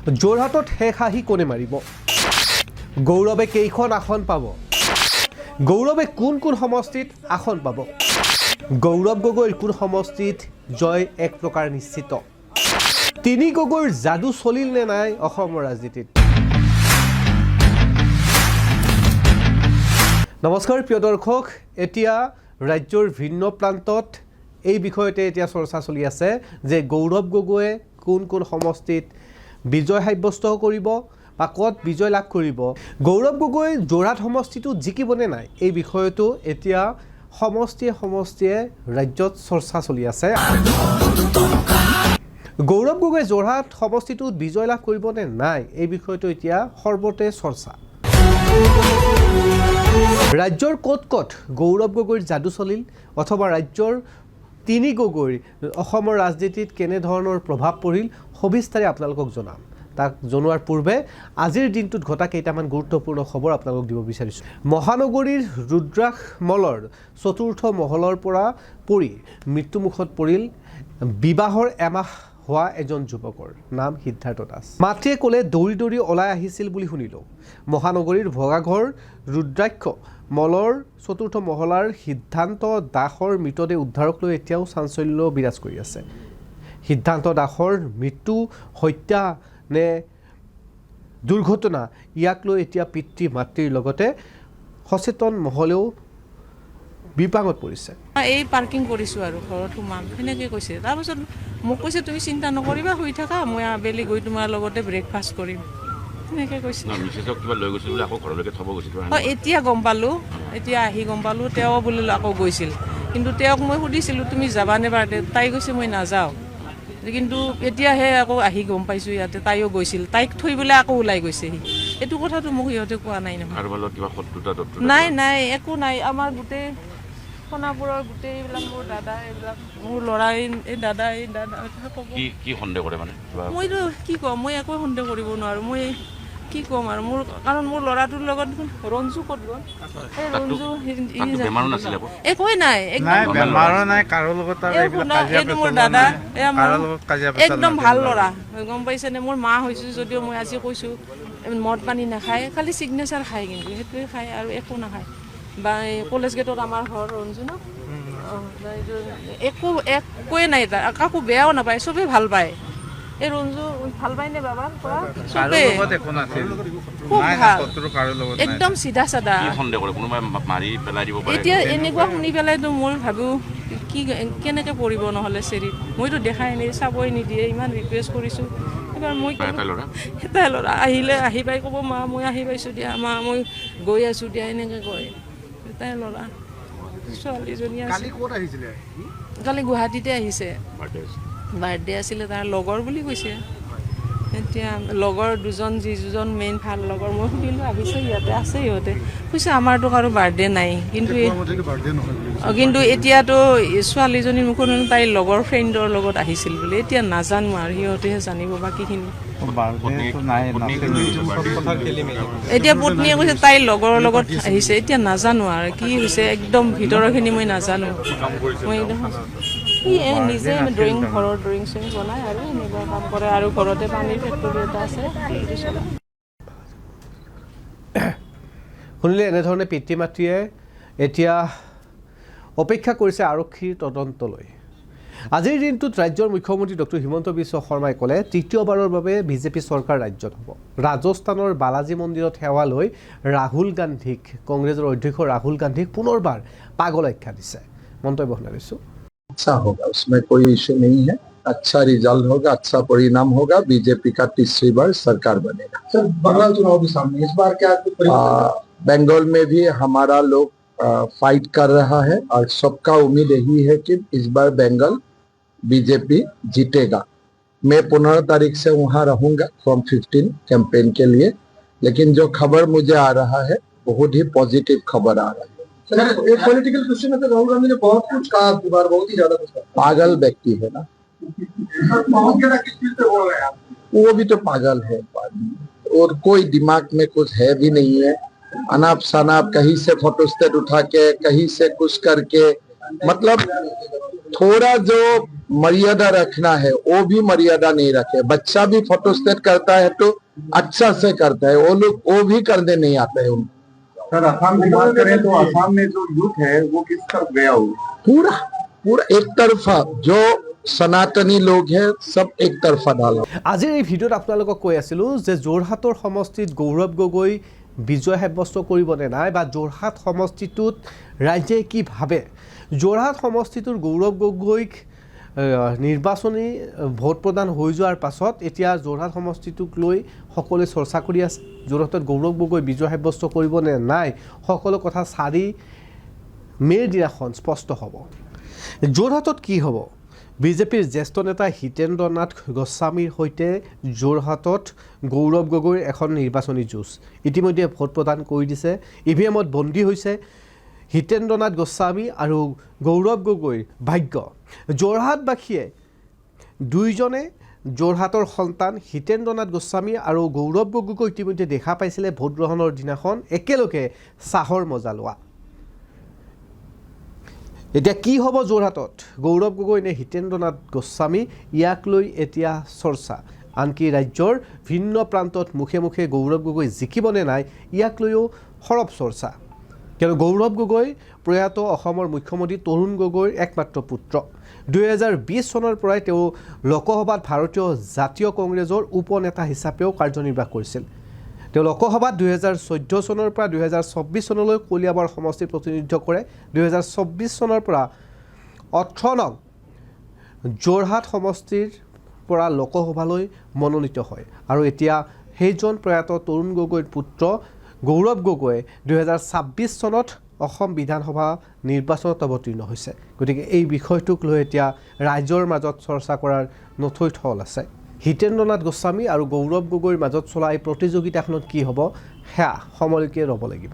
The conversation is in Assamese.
যোৰহাটত শেষ হাঁহি কোনে মাৰিব? গৌৰৱে কেইখন আসন পাব? গৌৰৱে কোন কোন সমষ্টিত আসন পাব? গৌৰৱ গগৈৰ কোন সমষ্টিত জয় এক প্ৰকাৰ নিশ্চিত? তিনি গগৈৰ যাদু চলিল নে নাই অসমৰ ৰাজনীতিত? নমস্কাৰ প্ৰিয় দৰ্শক, এতিয়া ৰাজ্যৰ ভিন্ন প্ৰান্তত এই বিষয়তে এতিয়া চৰ্চা চলি আছে যে গৌৰৱ গগৈয়ে কোন কোন সমষ্টিত বিজয় সাব্যস্ত কৰিব বা ক'ত বিজয় লাভ কৰিব। গৌৰৱ গগৈ যোৰহাট সমষ্টিটো জিকিবনে নাই এই বিষয়টো এতিয়া সমষ্টিয়ে ৰাজ্যত চৰ্চা চলি আছে। গৌৰৱ গগৈ যোৰহাট সমষ্টিটোত বিজয় লাভ কৰিবনে নাই এই বিষয়টো এতিয়া সৰ্বতে চৰ্চা। ৰাজ্যৰ ক'ত ক'ত গৌৰৱ গগৈৰ যাদু চলিল অথবা ৰাজ্যৰ তিনি গগৈৰ অসমৰ ৰাজনীতিত কেনেধৰণৰ প্ৰভাৱ পৰিল সবিস্তাৰে আপোনালোকক জনাম। তাক জনোৱাৰ পূৰ্বে আজিৰ দিনটোত ঘটা কেইটামান গুৰুত্বপূৰ্ণ খবৰ আপোনালোকক দিব বিচাৰিছোঁ। মহানগৰীৰ ৰুদ্ৰাক্ষ মলৰ চতুৰ্থ মহলৰ পৰা পৰি মৃত্যুমুখত পৰিল বিবাহৰ এমাহ হোৱা এজন যুৱকৰ নাম সিদ্ধাৰ্থ দাস। মাতৃয়ে ক'লে দৌৰি দৌৰি ওলাই আহিছিল বুলি শুনিলোঁ। মহানগৰীৰ ভগাঘৰ ৰুদ্ৰাক্ষ মলৰ চতুৰ্থ মহলাৰ সিদ্ধান্ত দাসৰ মৃতদেহ উদ্ধাৰক লৈ এতিয়াও চাঞ্চল্য বিৰাজ কৰি আছে। সিদ্ধান্ত দাসৰ মৃত্যু হত্যা নে দুৰ্ঘটনা, ইয়াক লৈ এতিয়া পিতৃ মাতৃৰ লগতে সচেতন মহলেও বিপাঙত পৰিছে। এই পাৰ্কিং কৰিছোঁ আৰু ঘৰত সোমাম সেনেকৈ কৈছে। তাৰপিছত মোক কৈছে তুমি চিন্তা নকৰিবা, শুই থাকা, মই আবেলি গৈ তোমাৰ লগতে ব্ৰেকফাষ্ট কৰিম সেনেকৈ কৈছে। এতিয়া গম পালোঁ, এতিয়া আহি গম পালোঁ তেওঁ বোলে আকৌ গৈছিল। কিন্তু তেওঁক মই সুধিছিলোঁ তুমি যাবানে বাৰ্থডে, তাই কৈছে মই নাযাওঁ। কিন্তু এতিয়াহে আকৌ আহি গম পাইছোঁ ইয়াতে তাইও গৈছিল, তাইক থৈ পেলাই আকৌ ওলাই গৈছেহি। এইটো কথাটো মোক সিহঁতে কোৱা নাই নহয়। নাই নাই একো নাই। আমাৰ গোটেই সোণাপুৰৰ গোটেই এইবিলাক মোৰ দাদা, এইবিলাক মোৰ ল'ৰা, এই দাদা কি সন্দেহ কৰে মানে? মইতো কি ক'ম, মই একো সন্দেহ কৰিব নোৱাৰোঁ। মই কি ক'ম আৰু মোৰ, কাৰণ মোৰ ল'ৰাটোৰ লগত ৰঞ্জু ক'ত গ'ল? এই ৰঞ্জু একোৱেই নাই, এইটো মোৰ দাদা, একদম ভাল ল'ৰা, গম পাইছেনে? মোৰ মা হৈছোঁ যদিও মই আজি কৈছোঁ মদ পানী নাখায়, খালি ছিগনেচাৰ খায়, কিন্তু সেইটোৱে খায় আৰু একো নাখায়। বা এই কলেজ গেটত আমাৰ ঘৰ ৰঞ্জু ন, একোৱে নাই, তাৰ কাকো বেয়াও নাপায়, চবেই ভাল পায়। এই ৰঞ্জু ভাল পায়নে বাবাৰ পৰা? চবেই খুব ভাল, একদম চিধা চাধা। এতিয়া এনেকুৱা শুনি পেলাইতো মই ভাবোঁ কি কেনেকৈ পৰিব নহ'লে চেৰিত। মইতো দেখাই নাই, চাবই নিদিয়ে, ইমান ৰিকুৱেষ্ট কৰিছোঁ। এবাৰ মই এটাই ল'ৰা আহিলে আহি পাই ক'ব মা মই আহি পাইছোঁ দিয়া, মা মই গৈ আছোঁ দিয়া, এনেকৈ কয়। এটাই ল'ৰা, ছোৱালীজনী আছে। কালি গুৱাহাটীতে আহিছে, বাৰ্থডে আছিলে তাৰ, লগৰ বুলি কৈছে। এতিয়া লগৰ দুজন, যিজন মেইন ভাল লগৰ, মই সুধিলোঁ আহিছে সিহঁতে, আছে সিহঁতে, কৈছে আমাৰতো কাৰো বাৰ্থডে নাই। কিন্তু এতিয়াতো ছোৱালীজনীৰ মুখত তাইৰ লগৰ ফ্ৰেণ্ডৰ লগত আহিছিল বুলি। এতিয়া নাজানো আৰু সিহঁতেহে জানিব বাকীখিনি। এতিয়া পত্নীয়ে কৈছে তাইৰ লগৰৰ লগত আহিছে, এতিয়া নাজানো আৰু কি হৈছে একদম ভিতৰৰখিনি মই নাজানো। মই নিজে ড্ৰয়িং, ঘৰৰ ড্ৰয়িং চয়িং বনাই আৰু এনেকুৱা কাম কৰে, আৰু ঘৰতে পানীৰ ফেক্টৰী এটা আছে। শুনিলে এনেধৰণে পিতৃ মাতৃয়ে এতিয়া অপেক্ষা কৰিছে আৰক্ষীৰ তদন্তলৈ। আজিৰ দিনটোত ৰাজ্যৰ মুখ্যমন্ত্ৰী ডক্টৰ হিমন্ত বিশ্ব শৰ্মাই ক'লে তৃতীয়বাৰৰ বাবে বিজেপি চৰকাৰ ৰাজ্যত হ'ব। ৰাজস্থানৰ বালাজী মন্দিৰত সেৱা লৈ ৰাহুল গান্ধীক, কংগ্ৰেছৰ অধ্যক্ষ ৰাহুল গান্ধীক পুনৰবাৰ পাগল আখ্যা দিছে। মন্তব্য শুনাইছোঁ। अच्छा होगा, उसमें कोई इश्यू नहीं है। अच्छा रिजल्ट होगा, अच्छा परिणाम होगा, बीजेपी का तीसरी बार सरकार बनेगा। सर बंगाल चुनाव भी सामने, इस बार क्या बंगाल में भी हमारा लोग फाइट कर रहा है और सबका उम्मीद यही है कि इस बार बंगाल बीजेपी जीतेगा। मैं 15 तारीख से वहां रहूंगा फ्रॉम 15 कैंपेन के लिए, लेकिन जो खबर मुझे आ रहा है बहुत ही पॉजिटिव खबर आ रहा है। एक पॉलिटिकल क्वेश्चन है, राहुल गांधी ने बहुत कुछ कहा, बहुत ही ज्यादा कुछ कहा। पागल व्यक्ति है ना, वो भी तो पागल है और कोई दिमाग में कुछ है भी नहीं है। अनाप शनाप कहीं से फोटोस्टेट उठा के, कहीं से कुछ करके, मतलब थोड़ा जो मर्यादा रखना है वो भी मर्यादा नहीं रखे। बच्चा भी फोटोस्टेट करता है तो अच्छा से करता है, वो लोग वो भी करने नहीं आते हैं उनको। सर असम की बात करें तो असम में जो यूथ है वो किस तरफ गया हो? पूरा पूरा एक तरफा जो सनातनी लोग हैं सब एक तरफा डाला। আজিৰ এই ভিডিঅ'ত আপোনালোকক কৈ আছিলোঁ যে যোৰহাটৰ সমষ্টিত গৌৰৱ গগৈ বিজয় সাব্যস্ত কৰিবনে নাই বা যোৰহাট সমষ্টিটোত ৰাইজে কি ভাবে। যোৰহাট সমষ্টিটোৰ গৌৰৱ গগৈক নিৰ্বাচনী ভোট প্ৰদান হৈ যোৱাৰ পাছত এতিয়া যোৰহাট সমষ্টিটোক লৈ সকলোৱে চৰ্চা কৰি আছে। যোৰহাটত গৌৰৱ গগৈ বিজয় সাব্যস্ত কৰিবনে নাই সকলো কথা 4 মে'ৰ দিনাখন স্পষ্ট হ'ব। যোৰহাটত কি হ'ব? বিজেপিৰ জ্যেষ্ঠ নেতা হিতেন্দ্ৰ নাথ গোস্বামীৰ সৈতে যোৰহাটত গৌৰৱ গগৈৰ এখন নিৰ্বাচনী যুঁজ ইতিমধ্যে ভোট প্ৰদান কৰি দিছে। ইভিএমত বন্দী হৈছে হিতেন্দ্ৰ নাথ গোস্বামী আৰু গৌৰৱ গগৈৰ ভাগ্য। যোৰহাটবাসীয়ে দুইজনে যোৰহাটৰ সন্তান হিতেন্দ্ৰ নাথ গোস্বামী আৰু গৌৰৱ গগৈক ইতিমধ্যে দেখা পাইছিলে ভোট গ্ৰহণৰ দিনাখন একেলগে চাহৰ মজা লোৱা। এতিয়া কি হ'ব যোৰহাটত? গৌৰৱ গগৈ নে হিতেন্দ্ৰ নাথ গোস্বামী, ইয়াক লৈ এতিয়া চৰ্চা। আনকি ৰাজ্যৰ ভিন্ন প্ৰান্তত মুখে মুখে গৌৰৱ গগৈ জিকিবনে নাই ইয়াক লৈও সৰব চৰ্চা। কিয়নো গৌৰৱ গগৈ প্ৰয়াত অসমৰ মুখ্যমন্ত্ৰী তৰুণ গগৈৰ একমাত্ৰ পুত্ৰ। 2020 চনৰ পৰাই তেওঁ লোকসভাত ভাৰতীয় জাতীয় কংগ্ৰেছৰ উপনেতা হিচাপেও কাৰ্যনিৰ্বাহ কৰিছিল। তেওঁ লোকসভাত 2014 চনৰ পৰা 2024 চনলৈ কলিয়াবৰ সমষ্টিৰ প্ৰতিনিধিত্ব কৰে। 2024 চনৰ পৰা 18 নং যোৰহাট সমষ্টিৰ পৰা লোকসভালৈ মনোনীত হয় আৰু এতিয়া সেইজন প্ৰয়াত তৰুণ গগৈৰ পুত্ৰ গৌৰৱ গগৈ 2026 চনত অসম বিধানসভা নিৰ্বাচনত অৱতীৰ্ণ হৈছে। গতিকে এই বিষয়টোক লৈ এতিয়া ৰাইজৰ মাজত চৰ্চা কৰাৰ নথৈ থল আছে। হিতেন্দ্ৰ নাথ গোস্বামী আৰু গৌৰৱ গগৈৰ মাজত চলা এই প্ৰতিযোগিতাখনত কি হ'ব সেয়া সময়লৈকে ৰ'ব লাগিব।